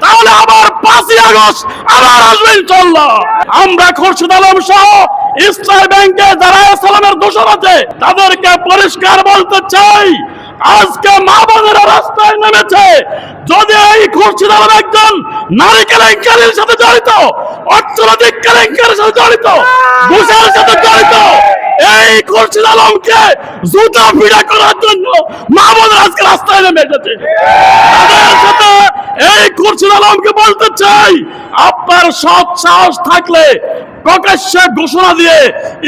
তাহলে আবার 5ই আগস্ট আবার আসবে ইনশাআল্লাহ। আমরা খুরশিদ আলম সহ ইসলামী ব্যাংকে যারা ইসলামের দোষর আছে তাদেরকে পরিষ্কার বলতে চাই, আজকে মা বোনেরা রাস্তায় নেমেছে। যদি এই খুরশিদ আলম একজন নারী কেলেঙ্কারির সাথে জড়িত, অর্থনৈতিক কেলেঙ্কারির সাথে জড়িত, ঘুষের সাথে জড়িত, এই খুরশিদ আলমকে জুতা পিটা করার জন্য মা বোনেরা আজকে রাস্তায় নেমে এসেছে। তাদের সাথে এই খুরশিদ আলমকে বলতে চাই, আপনার সৎ সাহস থাকলে প্রকাশ্যে ঘোষণা দিয়ে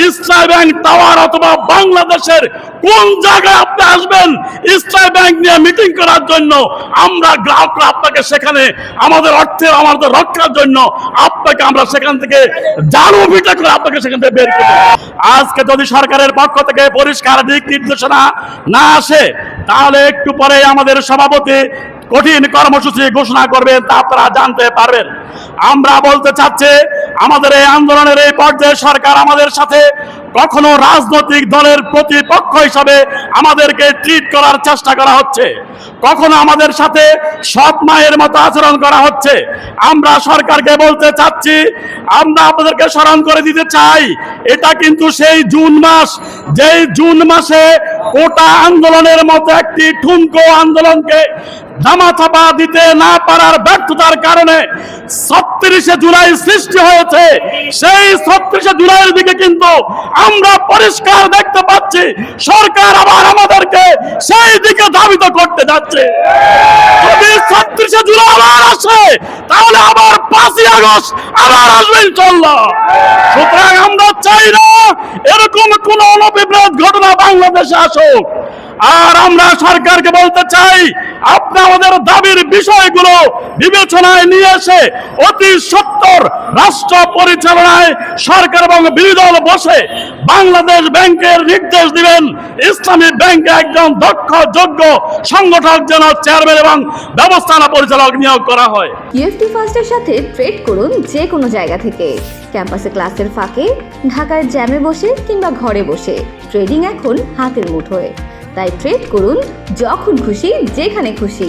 ইসলামী ব্যাংক টাওয়ার অথবা বাংলাদেশের কোন জায়গায় আপনি আসবেন ইসলামী ব্যাংক নিয়ে মিটিং করার জন্য, আমরা গ্রাহকরা আপনাকে সেখানে আমাদের অর্থের আমাদের রক্ষার জন্য আপনাকে আমরা সেখান থেকে জারু পিটা করে আপনাকে সেখান থেকে বের করব। আজকে যদি সরকারের পক্ষ থেকে পরিষ্কার দিক নির্দেশনা না আসে, তাহলে একটু পরে আমাদের সভাপতি কঠিন কর্মসূচি ঘোষণা করবেন, তা আপনারা জানতে পারবেন। আমরা বলতে চাচ্ছি, আমাদের এই আন্দোলনের এই পর্যায়ে সরকার আমাদের সাথে কখনো রাজনৈতিক দলের প্রতিপক্ষ হিসাবে আমাদেরকে ট্রিট করার চেষ্টা করা হচ্ছে, কখনো আমাদের সাথে সৎ মায়ের মতো আচরণ করা হচ্ছে। আমরা সরকারকে বলতে চাচ্ছি, আমরা আপনাদেরকে স্মরণ করে দিতে চাই, এটা কিন্তু সেই জুন মাস, যেই জুন মাসে কোটা আন্দোলনের মতো একটি ঠুনকো আন্দোলনকে ধামাচাপা দিতে না পারার ব্যর্থতার কারণে 36শে জুলাই সৃষ্টি হয়েছে। সেই 36শে জুলাইয়ের দিকে কিন্তু আমরা পরিষ্কার দেখতে পাচ্ছি সরকার আবার আমাদেরকে সেই দিকে ধাবিত করতে যাচ্ছে। যদি 36শে জুলাই আবার আসে, তাহলে আবার 5ই আগস্ট আবার আসবে ইনশাআল্লাহ। সুতরাং আমরা চাই না এরকম কোন অনভিপ্রেত ঘটনা বাংলাদেশে আসুক। আর আমরা সরকারকে বলতে চাই, আপনি আমাদের দাবির বিষয়গুলো বিবেচনায় নিয়ে এসে অতি সত্বর রাষ্ট্র পরিচালনায় সরকার এবং বিরোধী দল বসে বাংলাদেশ ব্যাংকের নির্দেশ দিবেন, ইসলামী ব্যাংকে একজন দক্ষ যোগ্য সংগঠক যেন চেয়ারম্যান এবং ব্যবস্থাপনা পরিচালক নিয়োগ করা হয়। ইউএফটি ফার্স্টের সাথে ট্রেড করুন যে কোনো জায়গা থেকে, ক্যাম্পাসে ক্লাসের ফাঁকে, ঢাকার জ্যামে বসে কিংবা ঘরে বসে। ট্রেডিং এখন হাতের মুঠোয়, তাই ট্রেড করুন যখন খুশি যেখানে খুশি।